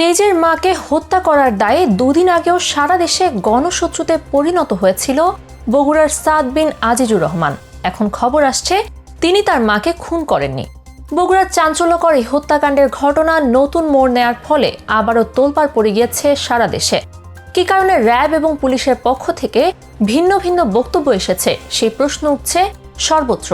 নিজের মাকে হত্যা করার দায়ে দুদিন আগেও সারা দেশে গণশত্রুতে পরিণত হয়েছিল বগুড়ার সাদ বিন আজিজুর রহমান। এখন খবর আসছে তিনি তার মাকে খুন করেননি। বগুড়ার চাঞ্চল্যকর এই হত্যাকাণ্ডের ঘটনা নতুন মোড় নেয়ার ফলে আবারও তোলপাড় পড়ে গিয়েছে সারা দেশে। কী কারণে র্যাব এবং পুলিশের পক্ষ থেকে ভিন্ন ভিন্ন বক্তব্য এসেছে সেই প্রশ্ন উঠছে সর্বত্র।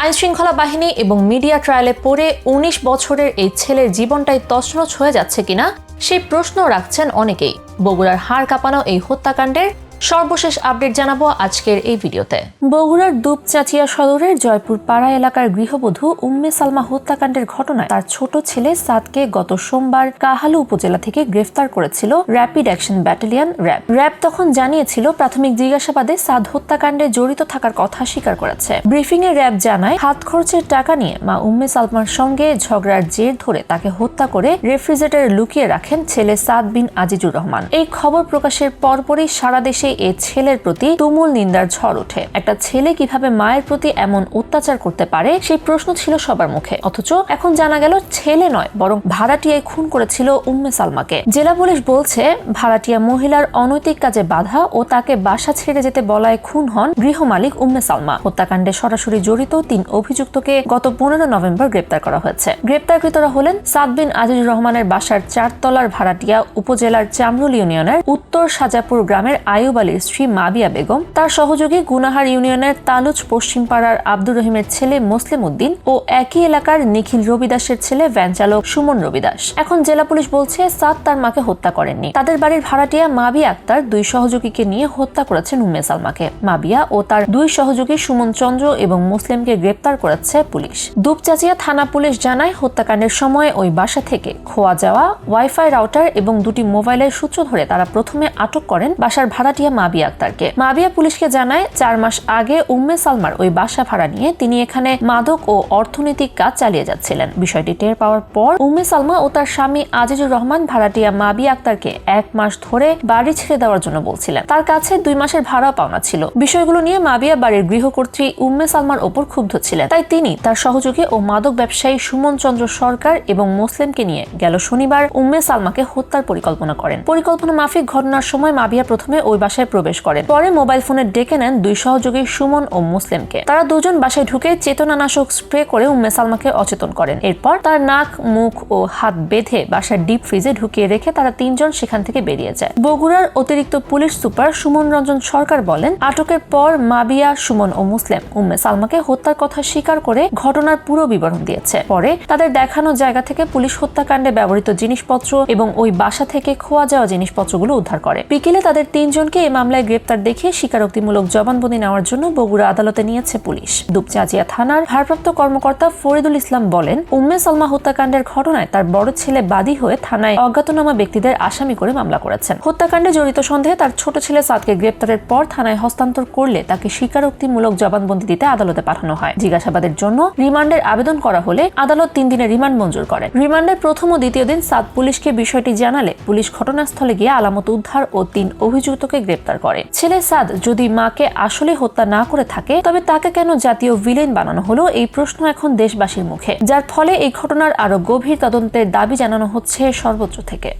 আইনশৃঙ্খলা বাহিনী এবং মিডিয়া ট্রায়ালে পড়ে ১৯ বছরের এই ছেলের জীবনটাই তছনছ হয়ে যাচ্ছে কিনা সেই প্রশ্ন রাখছেন অনেকেই। বগুড়ার হাড় কাঁপানো এই হত্যাকাণ্ডের সর্বশেষ আপডেট জানাবো আজকের এই ভিডিওতে। বগুড়ার দুপচাচিয়া সদরের জয়পুর পাড়া এলাকার গৃহবধূ উম্মে সালমা হত্যাকাণ্ডের ঘটনায় তার ছোট ছেলে সাদকে গত সোমবার কাহালু উপজেলা থেকে গ্রেফতার করেছিল র্যাপিড অ্যাকশন ব্যাটালিয়ন র্যাব তখন জানিয়েছিল প্রাথমিক জিজ্ঞাসাবাদে সাদ হত্যাকাণ্ডে জড়িত থাকার কথা স্বীকার করেছে। ব্রিফিং এ র্যাব জানায় হাত খরচের টাকা নিয়ে মা উম্মে সালমার সঙ্গে ঝগড়ার জের ধরে তাকে হত্যা করে রেফ্রিজারেটরে লুকিয়ে রাখেন ছেলে সাদ বিন আজিজুর রহমান। এই খবর প্রকাশের পরপরই সারা দেশে এই ছেলের প্রতি তুমুল নিন্দার ঝড় ওঠে। একটা ছেলে কিভাবে মায়ের প্রতি এমন অত্যাচার করতে পারে সেই প্রশ্ন ছিল সবার মুখে। অথচ এখন জানা গেল ছেলে নয় বরং ভাড়াটিয়াই খুন করেছিল উম্মে সালমাকে। জেলা পুলিশ বলছে ভাড়াটিয়া মহিলার অনৈতিক কাজে বাধা ও তাকে বাসা ছেড়ে যেতে বলায় খুন হন গৃহমালিক উম্মে সালমা। হত্যাকাণ্ডে সরাসরি জড়িত ৩ অভিযুক্তকে গত ১৫ নভেম্বর গ্রেপ্তার করা হয়েছে। গ্রেপ্তারকৃতরা হলেন সাদ বিন আজিজুর রহমানের বাসার ৪ তলার ভাড়াটিয়া উপজেলার চামরুল ইউনিয়নের উত্তর সাজাপুর গ্রামের আইয়ুব আলীর স্ত্রী মাবিয়া বেগম, তার সহযোগী গুনাহার ইউনিয়নের তালুচ পশ্চিম পাড়ার আব্দুর রহিমের ছেলে মুসলিম উদ্দিন ও একই এলাকার নিখিল রবিদাসের ছেলে ভ্যান চালক সুমন রবিদাস। এখন জেলা পুলিশ বলছে সাদ তার মাকে হত্যা করেননি। তাদের বাড়ির ভাড়াটিয়া মাবিয়া আক্তার ২ সহযোগীকে নিয়ে হত্যা করেছেন উম্মে সালমাকে। মাবিয়া ও তার ২ সহযোগী সুমন চন্দ্র এবং মুসলিমকে গ্রেপ্তার করেছে পুলিশ। দুপচাচিয়া থানা পুলিশ জানায় হত্যাকাণ্ডের সময় ওই বাসা থেকে খোয়া যাওয়া ওয়াইফাই রাউটার এবং ২টি মোবাইলের সূত্র ধরে তারা প্রথমে আটক করেন বাসার ভাড়াটিয়া মাবিয়া আক্তারকে। মাবিয়া পুলিশকে জানায় ৪ মাস আগে উম্মে সালমার ওই বাসা ভাড়া নিয়ে তিনি এখানে মাদক ও অর্থনৈতিক কাজ চালিয়ে যাচ্ছিলেন। বিষয়টি টের পাওয়ার পর উম্মে সালমা ও তার স্বামী আজিজুর রহমান ভাড়াটিয়া মাবিয়া আক্তারকে ১ মাস ধরে বাড়ি ছেড়ে দেওয়ার জন্য বলছিলেন। তার কাছে ২ মাসের ভাড়া পাওনা ছিল। বিষয়গুলো নিয়ে মাবিয়া বাড়ির গৃহকর্ত্রী উম্মে সালমার ওপর ক্ষুব্ধ ছিলেন। তাই তিনি তার সহযোগী ও মাদক ব্যবসায়ী সুমন চন্দ্র সরকার এবং মুসলিমকে নিয়ে গেল শনিবার উম্মে সালমাকে হত্যার পরিকল্পনা করেন। পরিকল্পনা মাফিক ঘটনার সময় মাবিয়া প্রথমে ওই বাসায় প্রবেশ করেন। পরে মোবাইল ফোনে ডেকে নেন ২ সহযোগী সুমন ও মুসলিমকে। তারা দুজন বাসায় ঢুকে চেতনানাশক স্প্রে করে উম্মে সালমাকে অচেতন করেন। এরপর তার নাক, মুখ ও হাত বেঁধে বাসার ডিপ ফ্রিজে ঢুকিয়ে রেখে তারা ৩ জন সেখান থেকে বেরিয়ে যায়। বগুড়ার অতিরিক্ত পুলিশ সুপার সুমন রঞ্জন সরকার বলেন, আটকের পর মাবিয়া, সুমন ও মুসলিম উম্মে সালমাকে হত্যার কথা স্বীকার করে ঘটনার পুরো বিবরণ দিয়েছে। পরে তাদের দেখানো জায়গা থেকে পুলিশ হত্যাকাণ্ডে ব্যবহৃত জিনিসপত্র এবং ওই বাসা থেকে খোয়া যাওয়া জিনিসপত্রগুলো উদ্ধার করে। বিকেলে তাদের ৩ জনকে এই মামলায় গ্রেপ্তার দেখিয়ে স্বীকারোক্তিমূলক জবানবন্দি নেওয়ার জন্য বগুড়া আদালতে নিয়েছে পুলিশ। দুপচাচিয়া থানার ভারপ্রাপ্ত কর্মকর্তা ফরিদুল ইসলাম বলেন, উম্মে সালমা হত্যাকাণ্ডের ঘটনায় তার বড় ছেলে বাদী হয়ে থানায় অজ্ঞাতনামা ব্যক্তিদের আসামি করে মামলা করেছেন। হত্যাকাণ্ডে জড়িত সন্দেহে তার ছোট ছেলে সাদকে গ্রেপ্তারের পর থানায় হস্তান্তর করলে তাকে স্বীকারোক্তিমূলক জবানবন্দি দিতে আদালতে পাঠানো হয়। জিজ্ঞাসাবাদের জন্য রিমান্ডের আবেদন করা হলে আদালত ৩ দিনের রিমান্ড মঞ্জুর করেন। রিমান্ডের প্রথম ও দ্বিতীয় দিন সাদ পুলিশকে বিষয়টি জানালে পুলিশ ঘটনাস্থলে গিয়ে আলামত উদ্ধার ও ৩ অভিযুক্তকে গ্রেপ্তার করে। ছেলে সাদ যদি মাকে আসলে হত্যা না করে থাকে তবে তাকে কেন জাতীয় ভিলেন বানানো হলো, এই প্রশ্ন এখন দেশবাসীর মুখে, যার ফলে এই ঘটনার আরো গভীর তদন্তের দাবি জানানো হচ্ছে সর্বত্র থেকে।